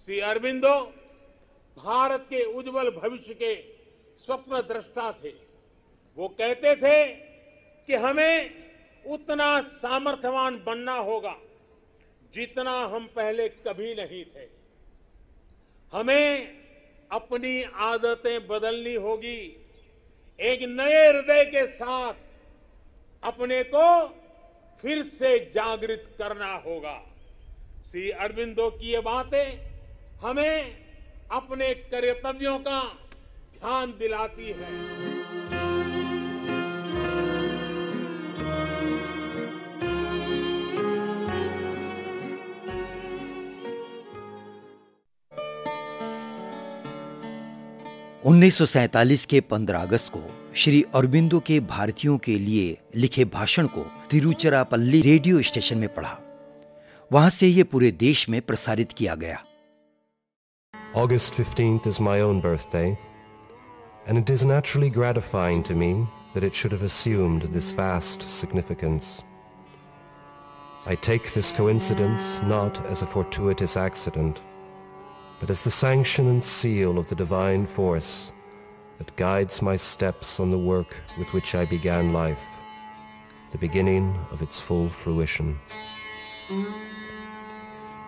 श्री अरबिंदो भारत के उज्जवल भविष्य के स्वप्न दृष्टा थे। वो कहते थे कि हमें उतना सामर्थ्यवान बनना होगा जितना हम पहले कभी नहीं थे। हमें अपनी आदतें बदलनी होगी। एक नए हृदय के साथ अपने को फिर से जागृत करना होगा। श्री अरबिंदो की ये बातें हमें अपने कर्तव्यों का ध्यान दिलाती है। उन्नीस के 15 अगस्त को श्री अरबिंदो के भारतीयों के लिए लिखे भाषण को तिरुचिरापल्ली रेडियो स्टेशन में पढ़ा। वहां से ये पूरे देश में प्रसारित किया गया। August 15th is my own birthday, and it is naturally gratifying to me that it should have assumed this vast significance. I take this coincidence not as a fortuitous accident, but as the sanction and seal of the divine force that guides my steps on the work with which I began life, the beginning of its full fruition.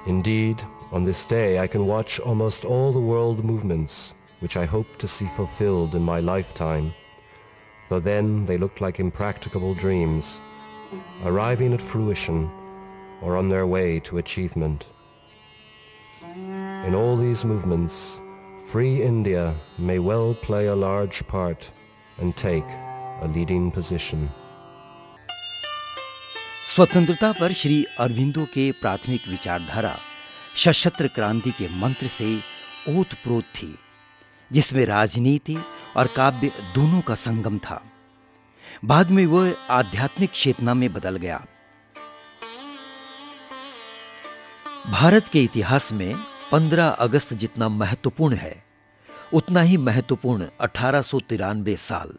Indeed, on this day I can watch almost all the world movements which I hope to see fulfilled in my lifetime, though then they looked like impracticable dreams, arriving at fruition or on their way to achievement. In all these movements, free India may well play a large part and take a leading position. स्वतंत्रता पर श्री अरबिंदो के प्राथमिक विचारधारा सशस्त्र क्रांति के मंत्र से ओतप्रोत थी, जिसमें राजनीति और काव्य दोनों का संगम था। बाद में वह आध्यात्मिक चेतना में बदल गया। भारत के इतिहास में 15 अगस्त जितना महत्वपूर्ण है, उतना ही महत्वपूर्ण 1893 साल।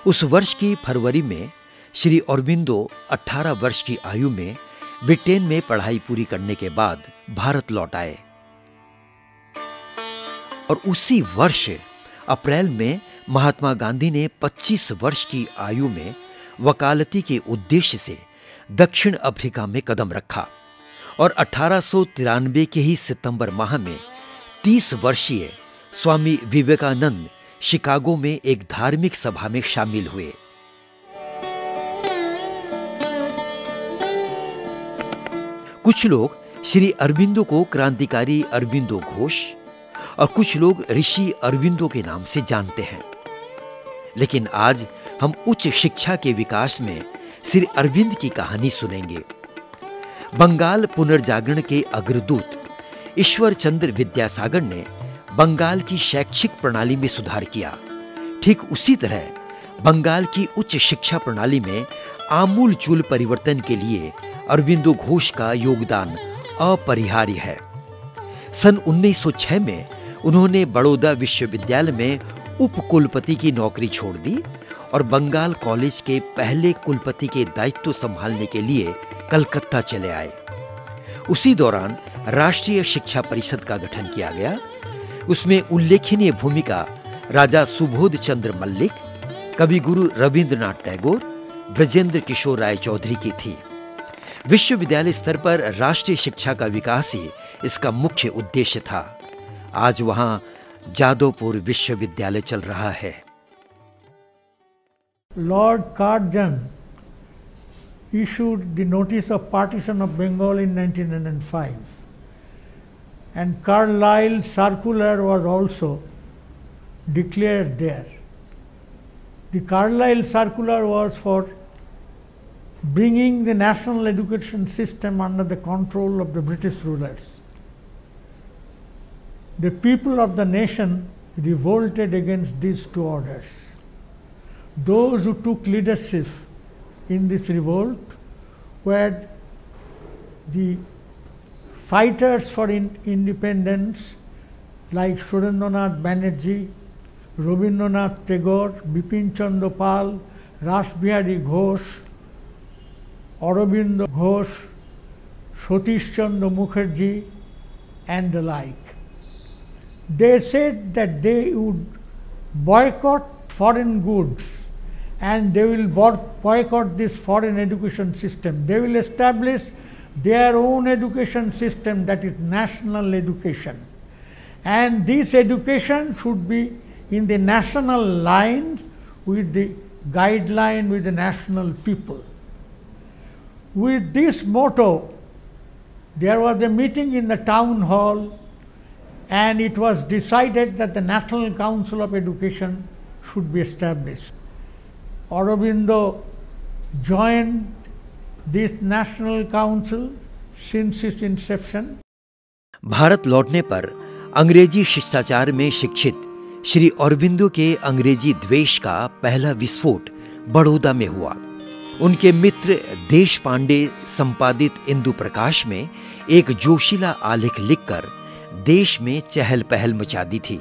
उस वर्ष की फरवरी में श्री अरबिंदो 18 वर्ष की आयु में ब्रिटेन में पढ़ाई पूरी करने के बाद भारत लौट आए और उसी वर्ष अप्रैल में महात्मा गांधी ने 25 वर्ष की आयु में वकालती के उद्देश्य से दक्षिण अफ्रीका में कदम रखा और 1893 के ही सितंबर माह में 30 वर्षीय स्वामी विवेकानंद शिकागो में एक धार्मिक सभा में शामिल हुए। कुछ लोग श्री अरबिंदो को क्रांतिकारी अरबिंदो घोष और कुछ लोग ऋषि अरबिंदो के नाम से जानते हैं, लेकिन आज हम उच्च शिक्षा के विकास में श्री अरविंद की कहानी सुनेंगे। बंगाल पुनर्जागरण के अग्रदूत ईश्वर चंद्र विद्यासागर ने बंगाल की शैक्षिक प्रणाली में सुधार किया। ठीक उसी तरह बंगाल की उच्च शिक्षा प्रणाली में आमूलचूल परिवर्तन के लिए अरबिंदो घोष का योगदान अपरिहार्य है। सन 1906 में उन्होंने बड़ौदा विश्वविद्यालय में उप कुलपति की नौकरी छोड़ दी और बंगाल कॉलेज के पहले कुलपति के दायित्व संभालने के लिए कलकत्ता चले आए। उसी दौरान राष्ट्रीय शिक्षा परिषद का गठन किया गया। उसमें उल्लेखनीय भूमिका राजा सुबोध चंद्र मल्लिक, कवि गुरु रविंद्रनाथ टैगोर, ब्रजेंद्र किशोर राय चौधरी की थी। विश्वविद्यालय स्तर पर राष्ट्रीय शिक्षा का विकास ही इसका मुख्य उद्देश्य था। आज वहां जादवपुर विश्वविद्यालय चल रहा है। Lord Curzon issued the notice of partition of Bengal in 1905, and Carlisle circular was also declared there. The Carlisle circular was for bringing the national education system under the control of the British rulers. The people of the nation revolted against these two orders. Those who took leadership in this revolt were the fighters for independence like Surendranath Banerjee, Rabindranath Tagore, Bipin Chandra Pal, Rasbihari Ghosh, Aurobindo Ghosh, Satish Chandra Mukherjee, and the like. They said that they would boycott foreign goods and they will boycott this foreign education system. They will establish their own education system, that is national education. And this education should be in the national lines with the guideline with the national people. With this motto, there was a meeting in the town hall and it was decided that the National Council of Education should be established. Aurobindo joined this National Council since its inception. Bharat लौटने पर अंग्रेजी शिष्टाचार में शिक्षित श्री अरबिंदो के अंग्रेजी द्वेष का पहला विस्फोट बड़ौदा में हुआ। उनके मित्र देश पांडे संपादित इंदु प्रकाश में एक जोशीला आलेख लिखकर देश में चहल पहल मचा दी थी।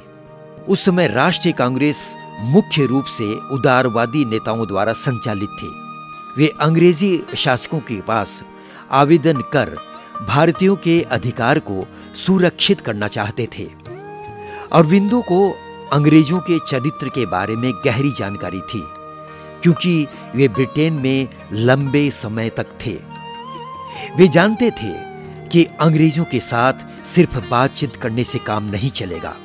उस समय राष्ट्रीय कांग्रेस मुख्य रूप से उदारवादी नेताओं द्वारा संचालित थी। वे अंग्रेजी शासकों के पास आवेदन कर भारतीयों के अधिकार को सुरक्षित करना चाहते थे। अरबिंदो को अंग्रेजों के चरित्र के बारे में गहरी जानकारी थी, क्योंकि वे ब्रिटेन में लंबे समय तक थे। वे जानते थे कि अंग्रेजों के साथ सिर्फ बातचीत करने से काम नहीं चलेगा।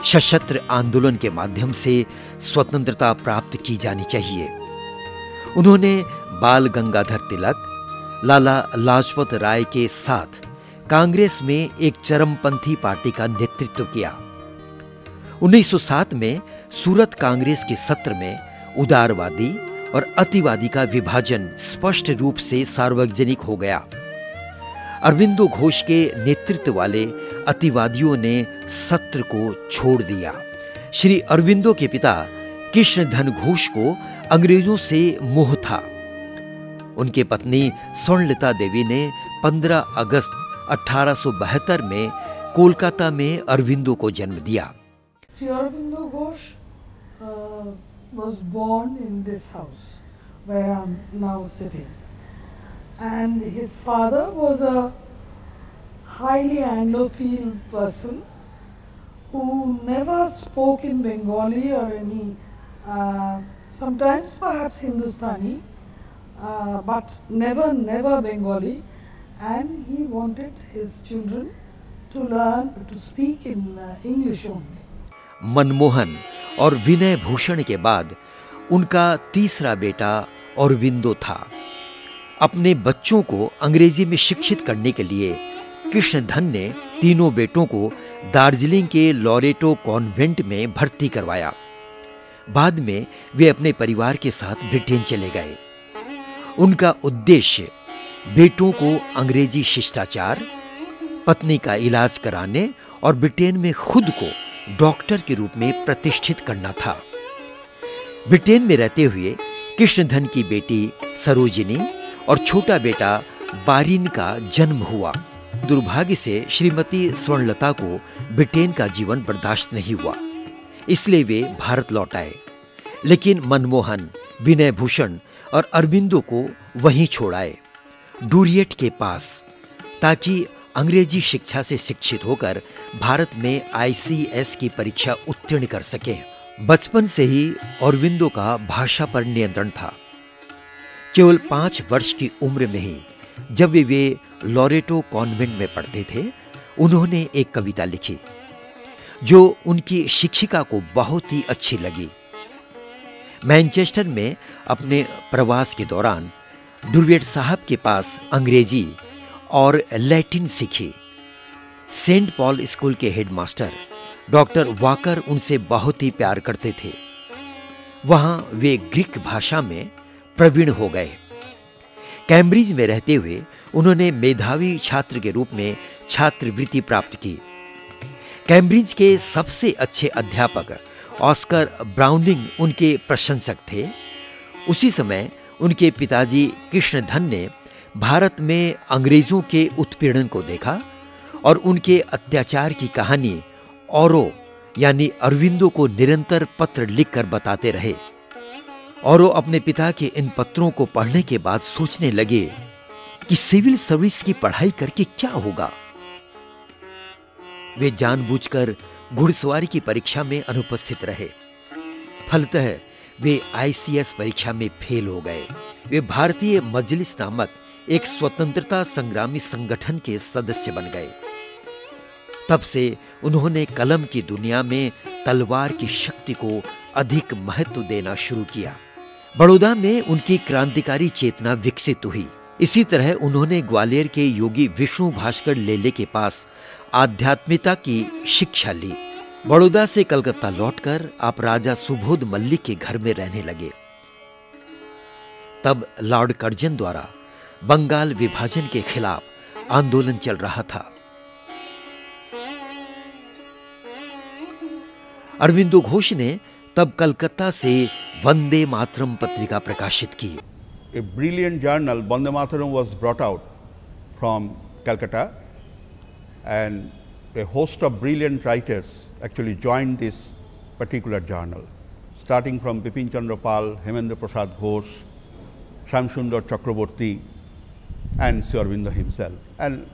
सशस्त्र आंदोलन के माध्यम से स्वतंत्रता प्राप्त की जानी चाहिए। उन्होंने बाल गंगाधर तिलक, लाला लाजपत राय के साथ कांग्रेस में एक चरमपंथी पार्टी का नेतृत्व किया। 1907 में सूरत कांग्रेस के सत्र में उदारवादी और अतिवादी का विभाजन स्पष्ट रूप से सार्वजनिक हो गया। अरबिंदो घोष के नेतृत्व वाले अतिवादियों ने सत्र को छोड़ दिया। श्री अरबिंदो के पिता कृष्णधन घोष को अंग्रेजों से मोह था। उनके पत्नी स्वर्णलता देवी ने 15 अगस्त 1872 में कोलकाता में अरबिंदो को जन्म दिया। Sri Aurobindo Ghosh was born in this house where I am now sitting. And his father was a highly Anglophile person who never spoke in Bengali or any, sometimes perhaps Hindustani, but never Bengali. And he wanted his children to learn to speak in English only. Manmohan और विनय भूषण के बाद उनका तीसरा बेटा अरबिंदो था। अपने बच्चों को अंग्रेजी में शिक्षित करने के लिए कृष्णधन ने तीनों बेटों को दार्जिलिंग के लॉरेटो कॉन्वेंट में भर्ती करवाया। बाद में वे अपने परिवार के साथ ब्रिटेन चले गए। उनका उद्देश्य बेटों को अंग्रेजी शिष्टाचार, पत्नी का इलाज कराने और ब्रिटेन में खुद को डॉक्टर के रूप में प्रतिष्ठित करना था। ब्रिटेन में रहते हुए कृष्णधन की बेटी सरोजिनी और छोटा बेटा बारिन का जन्म हुआ। दुर्भाग्य से श्रीमती स्वर्णलता को ब्रिटेन का जीवन बर्दाश्त नहीं हुआ, इसलिए वे भारत लौट आए। लेकिन मनमोहन, विनय भूषण और अरबिंदो को वहीं छोड़ आए, डूरियट के पास, ताकि अंग्रेजी शिक्षा से शिक्षित होकर भारत में ICS की परीक्षा उत्तीर्ण कर सकें। बचपन से ही अरबिंदो का भाषा पर नियंत्रण था। केवल 5 वर्ष की उम्र में ही जब वे लॉरेटो कॉन्वेंट में पढ़ते थे, उन्होंने एक कविता लिखी जो उनकी शिक्षिका को बहुत ही अच्छी लगी। मैनचेस्टर में अपने प्रवास के दौरान डूरियट साहब के पास अंग्रेजी और लैटिन सीखी। सेंट पॉल स्कूल के हेडमास्टर डॉक्टर वाकर उनसे बहुत ही प्यार करते थे। वहां वे ग्रीक भाषा में प्रवीण हो गए। कैम्ब्रिज में रहते हुए उन्होंने मेधावी छात्र के रूप में छात्रवृत्ति प्राप्त की। कैम्ब्रिज के सबसे अच्छे अध्यापक ऑस्कर ब्राउनिंग उनके प्रशंसक थे। उसी समय उनके पिताजी कृष्णधन ने भारत में अंग्रेजों के उत्पीड़न को देखा और उनके अत्याचार की कहानी औरो यानी अरबिंदो को निरंतर पत्र लिखकर बताते रहे। औरो अपने पिता के इन पत्रों को पढ़ने के बाद सोचने लगे कि सिविल सर्विस की पढ़ाई करके क्या होगा। वे जानबूझकर घुड़सवारी की परीक्षा में अनुपस्थित रहे। फलतः वे ICS परीक्षा में फेल हो गए। वे भारतीय मजलिस नामक एक स्वतंत्रता संग्रामी संगठन के सदस्य बन गए। तब से उन्होंने कलम की दुनिया में तलवार की शक्ति को अधिक महत्व देना शुरू किया। बड़ौदा में उनकी क्रांतिकारी चेतना विकसित हुई। इसी तरह उन्होंने ग्वालियर के योगी विष्णु भास्कर लेले के पास आध्यात्मिकता की शिक्षा ली। बड़ौदा से कलकत्ता लौटकर आप राजा सुबोध मल्लिक के घर में रहने लगे। तब लॉर्ड कर्जन द्वारा बंगाल विभाजन के खिलाफ आंदोलन चल रहा था। अरविंदो घोष ने तब कलकत्ता से वंदे मातरम पत्रिका प्रकाशित की। A brilliant journal, Vande Mataram, was brought out from Calcutta, and a host of brilliant writers actually joined this particular journal, starting from Bipin Chandra Pal, Hemendra Prasad Ghosh, Shamsundar Chakraborty, and Sri Aurobindo himself, and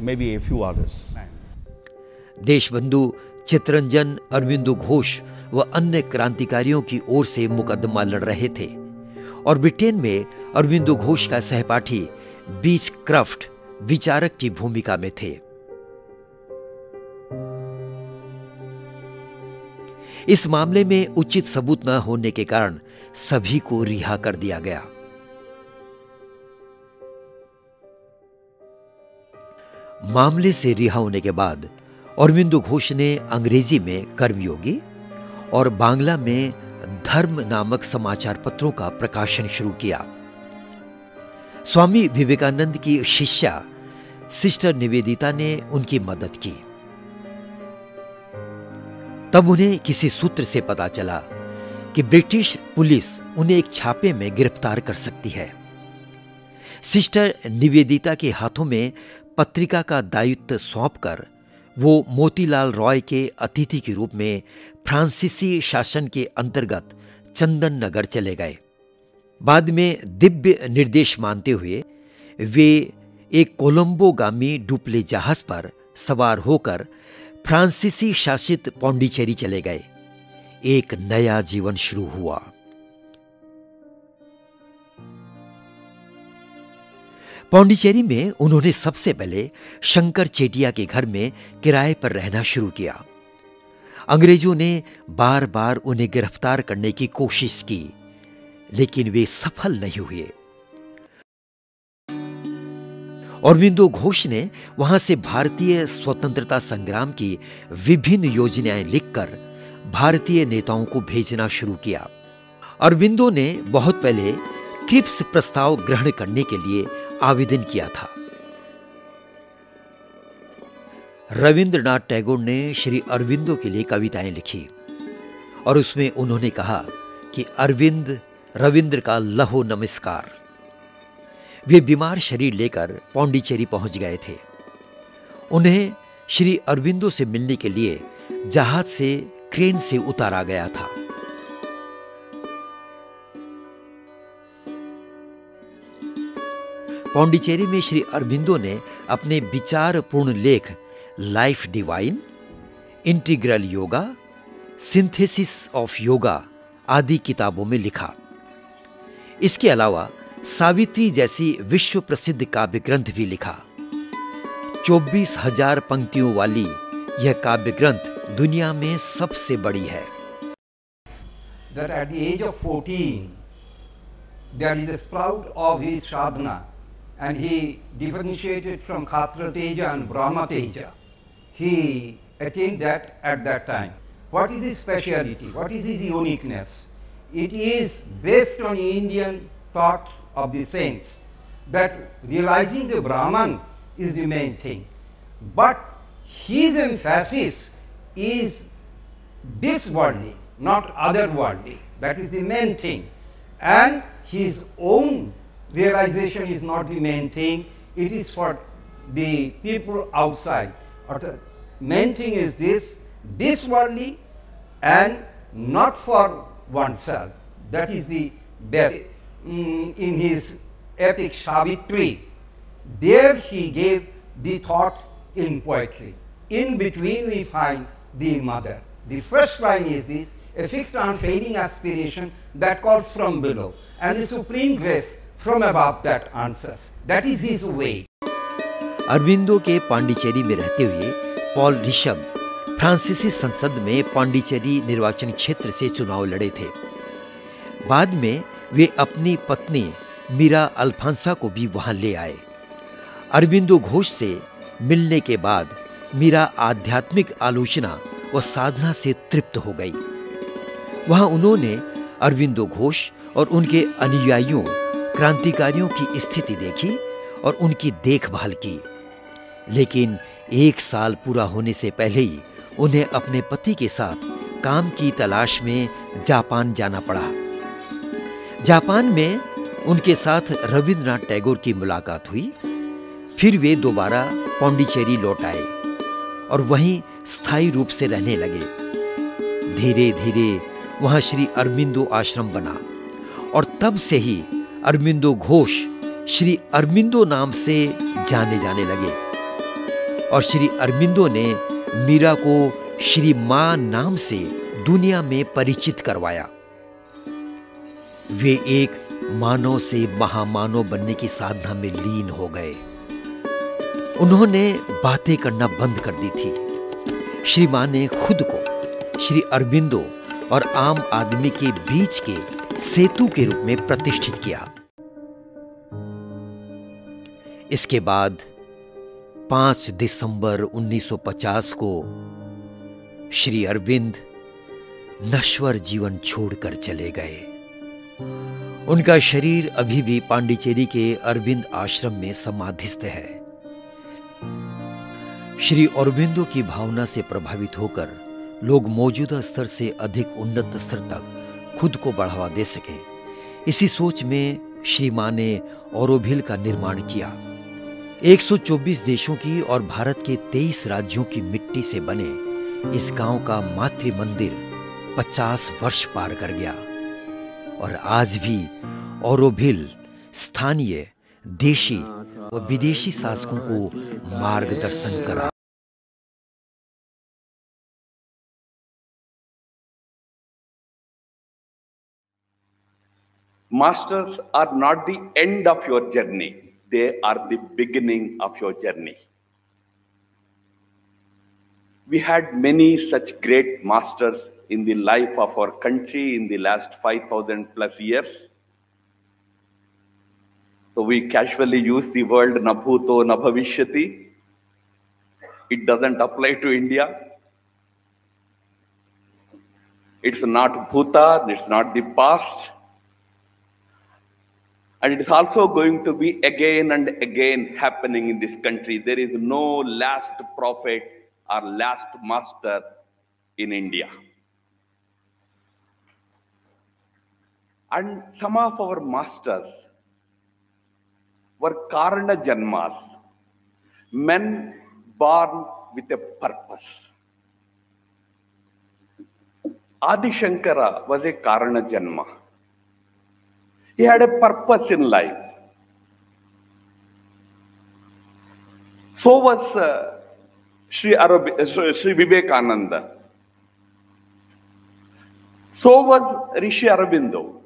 maybe a few others. Deshbandhu Chittaranjan Aurobindo Ghosh व अन्य क्रांतिकारियों की ओर से मुकदमा लड़ रहे थे और ब्रिटेन में अरविंदो घोष का सहपाठी बीचक्रफ्ट विचारक की भूमिका में थे। इस मामले में उचित सबूत न होने के कारण सभी को रिहा कर दिया गया। मामले से रिहा होने के बाद अरविंदो घोष ने अंग्रेजी में कर्मयोगी और बांग्ला में धर्म नामक समाचार पत्रों का प्रकाशन शुरू किया। स्वामी विवेकानंद की शिष्या सिस्टर निवेदिता ने उनकी मदद की। तब उन्हें किसी सूत्र से पता चला कि ब्रिटिश पुलिस उन्हें एक छापे में गिरफ्तार कर सकती है। सिस्टर निवेदिता के हाथों में पत्रिका का दायित्व सौंपकर वो मोतीलाल रॉय के अतिथि के रूप में फ्रांसीसी शासन के अंतर्गत चंदन नगर चले गए। बाद में दिव्य निर्देश मानते हुए वे एक कोलंबोगामी डुप्ले जहाज पर सवार होकर फ्रांसीसी शासित पौंडीचेरी चले गए। एक नया जीवन शुरू हुआ। पौंडीचेरी में उन्होंने सबसे पहले शंकर चेटिया के घर में किराए पर रहना शुरू किया। अंग्रेजों ने बार बार उन्हें गिरफ्तार करने की कोशिश की, लेकिन वे सफल नहीं हुए। अरविंदो घोष ने वहां से भारतीय स्वतंत्रता संग्राम की विभिन्न योजनाएं लिखकर भारतीय नेताओं को भेजना शुरू किया। अरविंदो ने बहुत पहले क्रिप्स प्रस्ताव ग्रहण करने के लिए आवेदन किया था। रविंद्रनाथ टैगोर ने श्री अरविंदो के लिए कविताएं लिखी और उसमें उन्होंने कहा कि रविंद्र का लहो नमस्कार। वे बीमार शरीर लेकर पौंडीचेरी पहुंच गए थे। उन्हें श्री अरविंदो से मिलने के लिए जहाज से क्रेन से उतारा गया था। पौंडीचेरी में श्री अरविंदो ने अपने विचारपूर्ण लेख life divine, integral yoga, synthesis of yoga आदि किताबों में लिखा। इसके अलावा सावित्री जैसी विश्व प्रसिद्ध काव्य ग्रंथ भी लिखा। 24,000 पंक्तियों वाली यह काव्य ग्रंथ दुनिया में सबसे बड़ी है। That at the age of 14 there is a sprout of his sadhana, and he differentiated from Khatra Teja and Brahma Teja. He attained that at that time. What is his speciality? What is his uniqueness? It is based on Indian thought of the saints that realizing the Brahman is the main thing. But his emphasis is this worldly, not otherworldly. That is the main thing. And his own realization is not the main thing. It is for the people outside. Or the main thing is this worldly and not for oneself. That is the best. In his epic Savitri, there he gave the thought in poetry. in between we find the mother. The first line is this, a fixed unfailing aspiration that calls from below, and the supreme grace from above that answers. That is his way. Aurobindo के पांडिचेरी में रहते हुए Paul Rishabh फ्रांसीसी संसद में पांडिचेरी निर्वाचन क्षेत्र से चुनाव लड़े थे। बाद में वे अपनी पत्नी मीरा अल्फांसा को भी वहां ले आए। अरबिंदो घोष से मिलने के बाद मीरा आध्यात्मिक आलोचना व साधना से तृप्त हो गई। वहां उन्होंने अरबिंदो घोष और उनके अनुयायियों क्रांतिकारियों की स्थिति देखी और उनकी देखभाल की, लेकिन 1 साल पूरा होने से पहले ही उन्हें अपने पति के साथ काम की तलाश में जापान जाना पड़ा। जापान में उनके साथ रविंद्रनाथ टैगोर की मुलाकात हुई। फिर वे दोबारा पांडिचेरी लौट आए और वहीं स्थायी रूप से रहने लगे। धीरे धीरे वहां श्री अरबिंदो आश्रम बना और तब से ही अरबिंदो घोष श्री अरबिंदो नाम से जाने जाने लगे और श्री अरबिंदो ने मीरा को श्री मां नाम से दुनिया में परिचित करवाया। वे एक मानव से महामानव बनने की साधना में लीन हो गए। उन्होंने बातें करना बंद कर दी थी। श्री मां ने खुद को श्री अरबिंदो और आम आदमी के बीच के सेतु के रूप में प्रतिष्ठित किया। इसके बाद 5 दिसंबर 1950 को श्री अरविंद नश्वर जीवन छोड़कर चले गए। उनका शरीर अभी भी पांडिचेरी के अरविंद आश्रम में समाधिस्थ है। श्री अरबिंदो की भावना से प्रभावित होकर लोग मौजूदा स्तर से अधिक उन्नत स्तर तक खुद को बढ़ावा दे सके, इसी सोच में श्री मां ने ऑरोविल का निर्माण किया। 124 देशों की और भारत के 23 राज्यों की मिट्टी से बने इस गांव का मातृ मंदिर 50 वर्ष पार कर गया और आज भी ऑरोविल स्थानीय, देशी व विदेशी शासकों को मार्गदर्शन करा। Masters are not the end of your journey, they are the beginning of your journey. We had many such great masters in the life of our country in the last 5,000 plus years. So we casually use the word Nabhuto Nabhavishyati. It doesn't apply to India. It's not Bhuta, it's not the past. And it is also going to be again and again happening in this country. There is no last prophet or last master in India. And some of our masters were Karana Janmas, men born with a purpose. Adi Shankara was a Karana Janma. He had a purpose in life. So was Sri Vivekananda. So was Rishi Aurobindo.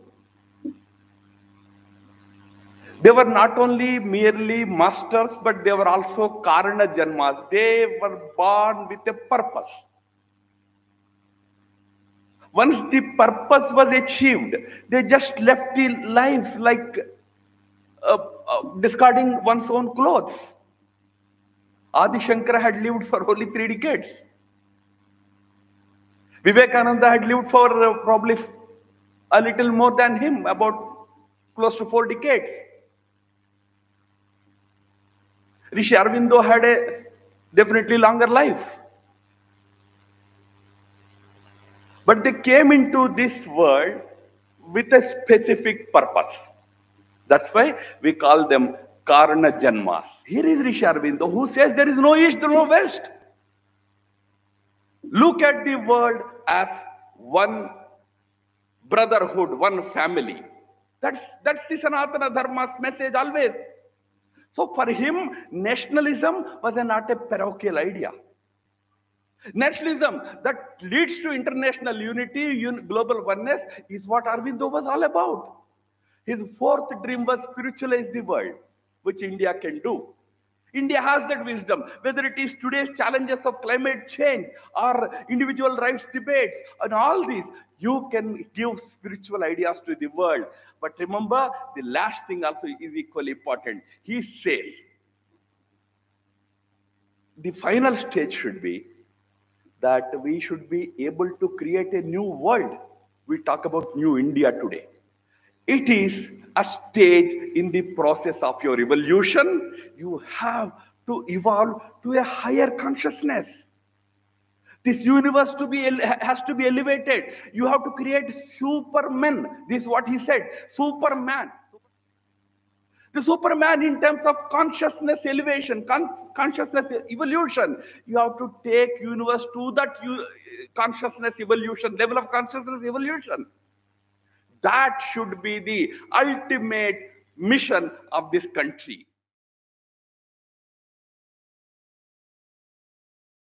They were not only merely masters, but they were also Karana Janmas. They were born with a purpose. Once the purpose was achieved, they just left the life like discarding one's own clothes. Adi Shankara had lived for only 3 decades. Vivekananda had lived for probably a little more than him, about close to 4 decades. Rishi Aurobindo had a definitely longer life. But they came into this world with a specific purpose. That's why we call them Karana Janmas. Here is Rishi Aurobindo who says there is no east, no west. Look at the world as one brotherhood, one family. That's the Sanatana Dharma's message always. So for him, nationalism was not a parochial idea. Nationalism that leads to international unity, global oneness is what Aurobindo was all about. His fourth dream was spiritualize the world, which India can do. India has that wisdom, whether it is today's challenges of climate change or individual rights debates and all these, you can give spiritual ideas to the world. But remember, the last thing also is equally important. He says, the final stage should be that we should be able to create a new world. We talk about new India today. It is a stage in the process of your evolution. You have to evolve to a higher consciousness. This universe has to be elevated. You have to create supermen. This is what he said, Superman. The Superman in terms of consciousness elevation, consciousness evolution. You have to take universe to that consciousness evolution, level of consciousness evolution. That should be the ultimate mission of this country.